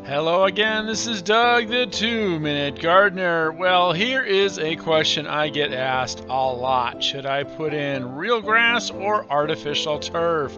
Hello again, this is Doug, the 2-Minute Gardener. Well, here is a question I get asked a lot. Should I put in real grass or artificial turf?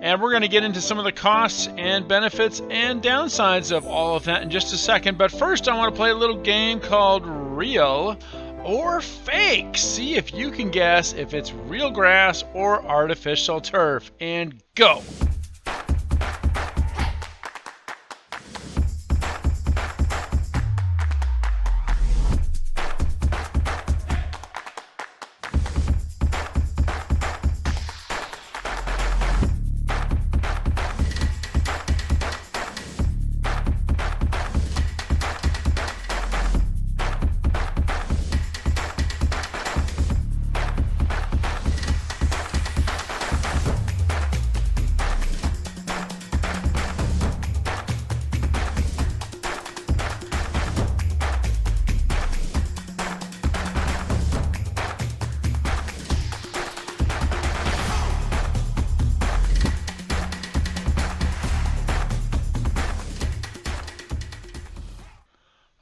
And we're going to get into some of the costs and benefits and downsides of all of that in just a second. But first, I want to play a little game called Real or Fake. See if you can guess if it's real grass or artificial turf. And go!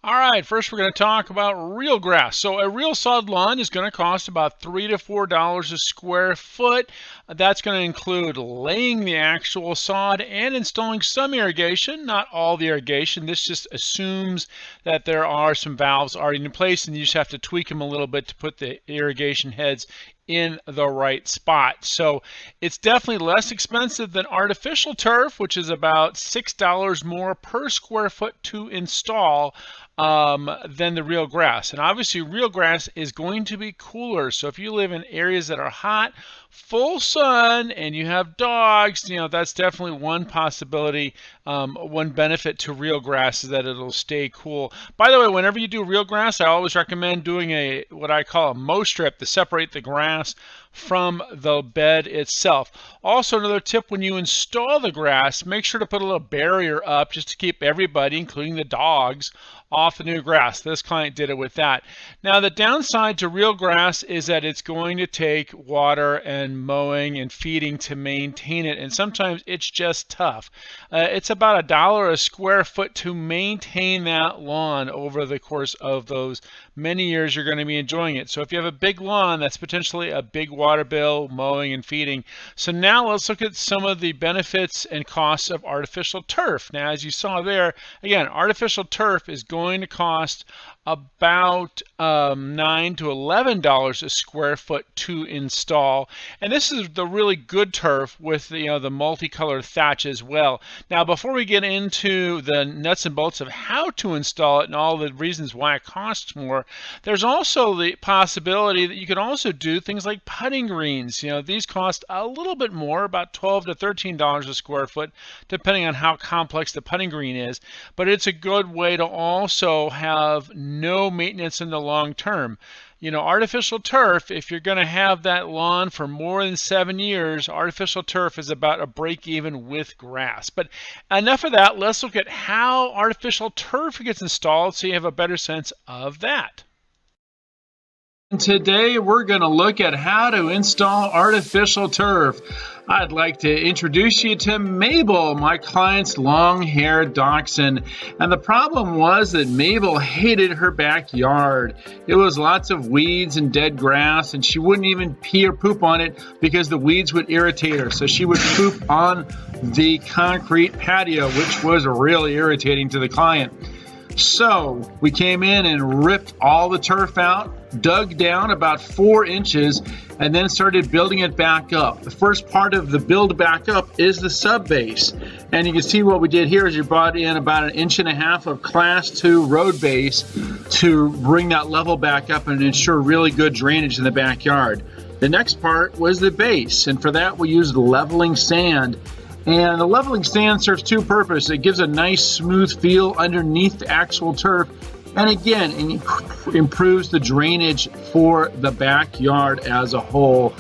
All right, first we're going to talk about real grass. So a real sod lawn is going to cost about $3 to $4 a square foot. That's going to include laying the actual sod and installing some irrigation, not all the irrigation. This just assumes that there are some valves already in place and you just have to tweak them a little bit to put the irrigation heads in the right spot. So it's definitely less expensive than artificial turf, which is about $6 more per square foot to install than the real grass. And obviously real grass is going to be cooler. So if you live in areas that are hot, full sun, and you have dogs, that's definitely one possibility. One benefit to real grass is that it'll stay cool. By the way, whenever you do real grass, I always recommend doing what I call a mow strip to separate the grass from the bed itself. Also, another tip, when you install the grass, make sure to put a little barrier up just to keep everybody, including the dogs, off the new grass. This client did it with that. Now, the downside to real grass is that it's going to take water and mowing and feeding to maintain it, and sometimes it's just tough. It's about $1 a square foot to maintain that lawn over the course of those many years you're going to be enjoying it. So if you have a big lawn, that's potentially a big water bill, mowing and feeding. So now let's look at some of the benefits and costs of artificial turf. Now, as you saw there, again, artificial turf is going to cost about $9 to $11 a square foot to install, and this is the really good turf with the multicolored thatch as well. Now, before we get into the nuts and bolts of how to install it and all the reasons why it costs more, there's also the possibility that you can also do things like putting greens. These cost a little bit more, about $12 to $13 a square foot, depending on how complex the putting green is, but it's a good way to also have no maintenance in the long term. Artificial turf, if you're going to have that lawn for more than 7 years, artificial turf is about a break even with grass. But enough of that. Let's look at how artificial turf gets installed so you have a better sense of that. Today we're going to look at how to install artificial turf. I'd like to introduce you to Mabel, my client's long-haired dachshund. And the problem was that Mabel hated her backyard. It was lots of weeds and dead grass, and she wouldn't even pee or poop on it because the weeds would irritate her. So she would poop on the concrete patio, which was really irritating to the client. So we came in and ripped all the turf out, dug down about 4 inches, and then started building it back up. The first part of the build back up is the sub base. And you can see what we did here is you brought in about 1.5 inches of class 2 road base to bring that level back up and ensure really good drainage in the backyard. The next part was the base, and for that we used leveling sand. And the leveling sand serves 2 purposes. It gives a nice smooth feel underneath the actual turf, and again, it improves the drainage for the backyard as a whole.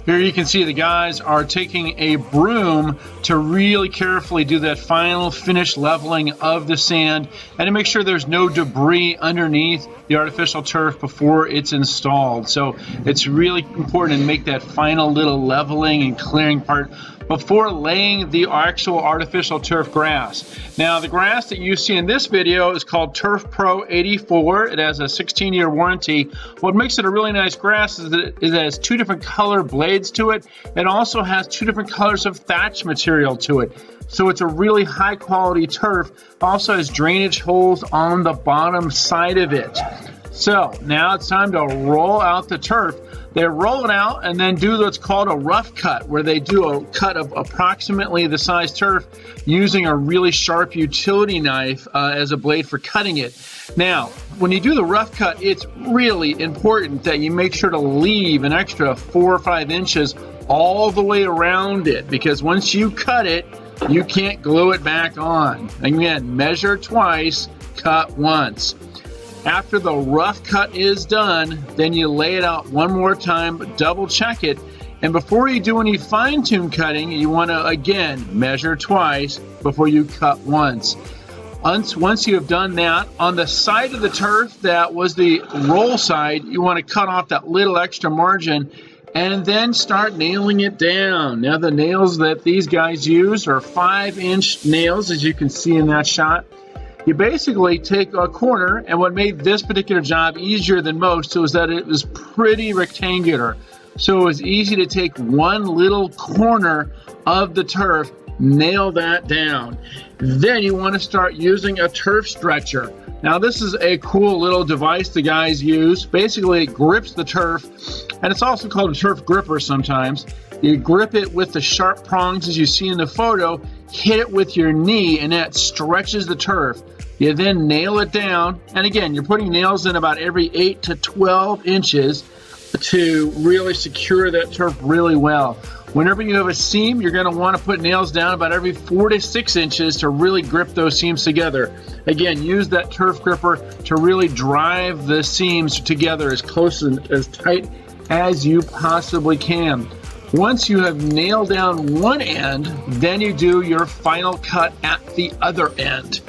Here you can see the guys are taking a broom to really carefully do that final finish leveling of the sand and to make sure there's no debris underneath the artificial turf before it's installed. So it's really important to make that final little leveling and clearing part before laying the actual artificial turf grass. Now, the grass that you see in this video is called Turf Pro 84. It has a 16-year warranty. What makes it a really nice grass is that it has two different color blades to it. It also has two different colors of thatch material to it. So it's a really high quality turf. Also has drainage holes on the bottom side of it. So now it's time to roll out the turf. They roll it out and then do what's called a rough cut, where they do a cut of approximately the size turf using a really sharp utility knife as a blade for cutting it. Now, when you do the rough cut, it's really important that you make sure to leave an extra 4 or 5 inches all the way around it, because once you cut it, you can't glue it back on. Again, measure twice, cut once. After the rough cut is done, then you lay it out one more time, double check it, and before you do any fine-tune cutting, you want to again measure twice before you cut once. Once you have done that, on the side of the turf that was the roll side, you want to cut off that little extra margin and then start nailing it down. Now, the nails that these guys use are 5-inch nails, as you can see in that shot. You basically take a corner, and what made this particular job easier than most was that it was pretty rectangular. So it was easy to take one little corner of the turf, nail that down. Then you want to start using a turf stretcher. Now, this is a cool little device the guys use. Basically, it grips the turf, and it's also called a turf gripper sometimes. You grip it with the sharp prongs as you see in the photo, hit it with your knee, and that stretches the turf. You then nail it down, and again, you're putting nails in about every 8 to 12 inches to really secure that turf really well. Whenever you have a seam, you're going to want to put nails down about every 4 to 6 inches to really grip those seams together. Again, use that turf gripper to really drive the seams together as close and as tight as you possibly can. Once you have nailed down one end, then you do your final cut at the other end.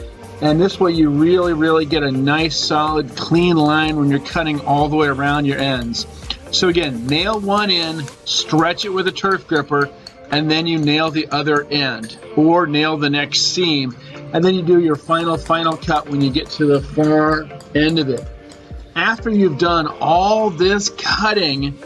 And this way you really get a nice, solid, clean line when you're cutting all the way around your ends. So again, nail one end, stretch it with a turf gripper, and then you nail the other end, or nail the next seam, and then you do your final cut when you get to the far end of it. After you've done all this cutting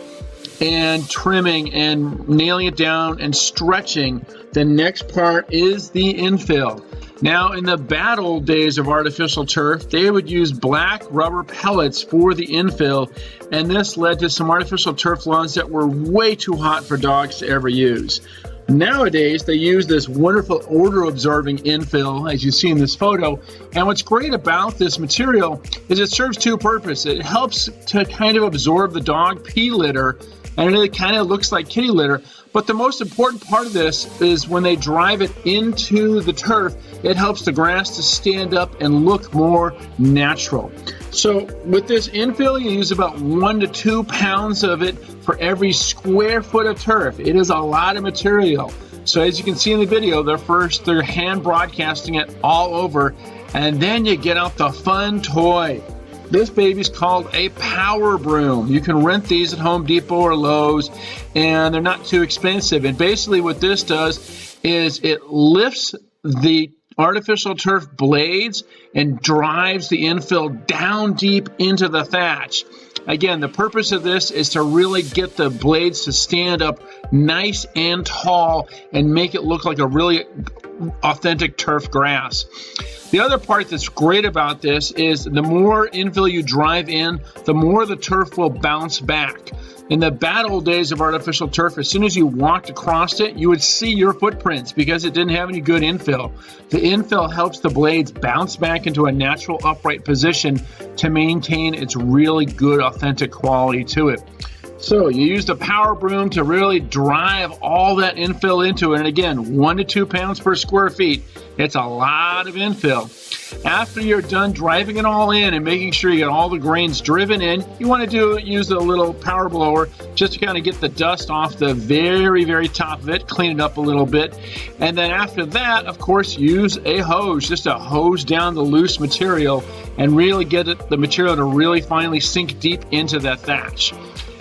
and trimming and nailing it down and stretching, the next part is the infill. Now, in the bad old days of artificial turf, they would use black rubber pellets for the infill, and this led to some artificial turf lawns that were way too hot for dogs to ever use. Nowadays, they use this wonderful odor-absorbing infill, as you see in this photo. And what's great about this material is it serves two purposes. It helps to kind of absorb the dog pee litter, and it kind of looks like kitty litter. But the most important part of this is when they drive it into the turf, it helps the grass to stand up and look more natural. So with this infill, you use about 1 to 2 pounds of it for every square foot of turf. It is a lot of material. So as you can see in the video, they're hand broadcasting it all over, and then you get out the fun toy. This baby's called a power broom. You can rent these at Home Depot or Lowe's, and they're not too expensive. And basically what this does is it lifts the artificial turf blades and drives the infill down deep into the thatch. Again, the purpose of this is to really get the blades to stand up nice and tall and make it look like a really authentic turf grass. The other part that's great about this is the more infill you drive in, the more the turf will bounce back. In the bad old days of artificial turf, as soon as you walked across it, you would see your footprints because it didn't have any good infill. The infill helps the blades bounce back into a natural upright position to maintain its really good authentic quality to it. So you use the power broom to really drive all that infill into it. And again, 1 to 2 pounds per square feet. It's a lot of infill. After you're done driving it all in and making sure you get all the grains driven in, you want to use a little power blower just to kind of get the dust off the very, very top of it, clean it up a little bit. And then after that, of course, use a hose, just to hose down the loose material and really get the material to really finally sink deep into that thatch.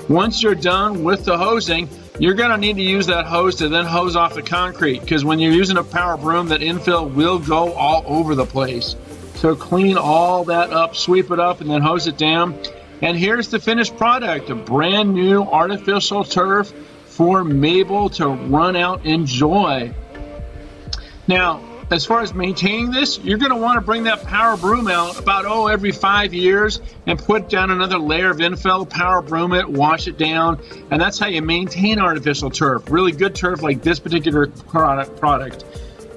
Once you're done with the hosing, you're going to need to use that hose to then hose off the concrete, because when you're using a power broom, that infill will go all over the place. So clean all that up, sweep it up, and then hose it down. And here's the finished product, a brand new artificial turf for Mabel to run out and enjoy. Now, as far as maintaining this, you're going to want to bring that power broom out about, every 5 years and put down another layer of infill, power broom it, wash it down, and that's how you maintain artificial turf. Really good turf like this particular product.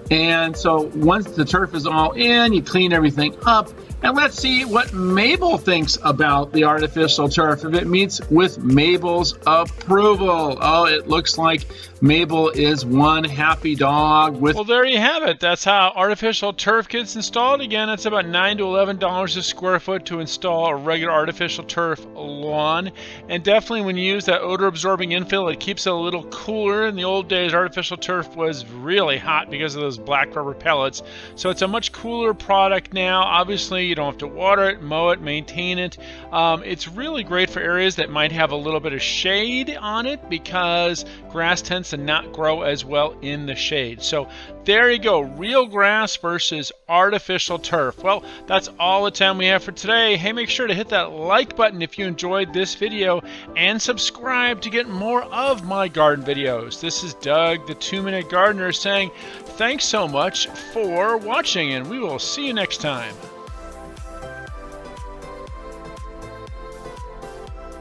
And so once the turf is all in, you clean everything up. And let's see what Mabel thinks about the artificial turf, if it meets with Mabel's approval. Oh, it looks like Mabel is one happy dog. Well, there you have it. That's how artificial turf gets installed. Again, it's about $9 to $11 a square foot to install a regular artificial turf lawn. And definitely when you use that odor-absorbing infill, it keeps it a little cooler. In the old days, artificial turf was really hot because of those black rubber pellets. So it's a much cooler product now. Obviously, you don't have to water it, mow it, maintain it. It's really great for areas that might have a little bit of shade on it, because grass tends to not grow as well in the shade. So there you go, real grass versus artificial turf. Well, that's all the time we have for today. Hey, make sure to hit that like button if you enjoyed this video, and subscribe to get more of my garden videos. This is Doug, the 2-Minute Gardener, saying thanks so much for watching, and we will see you next time.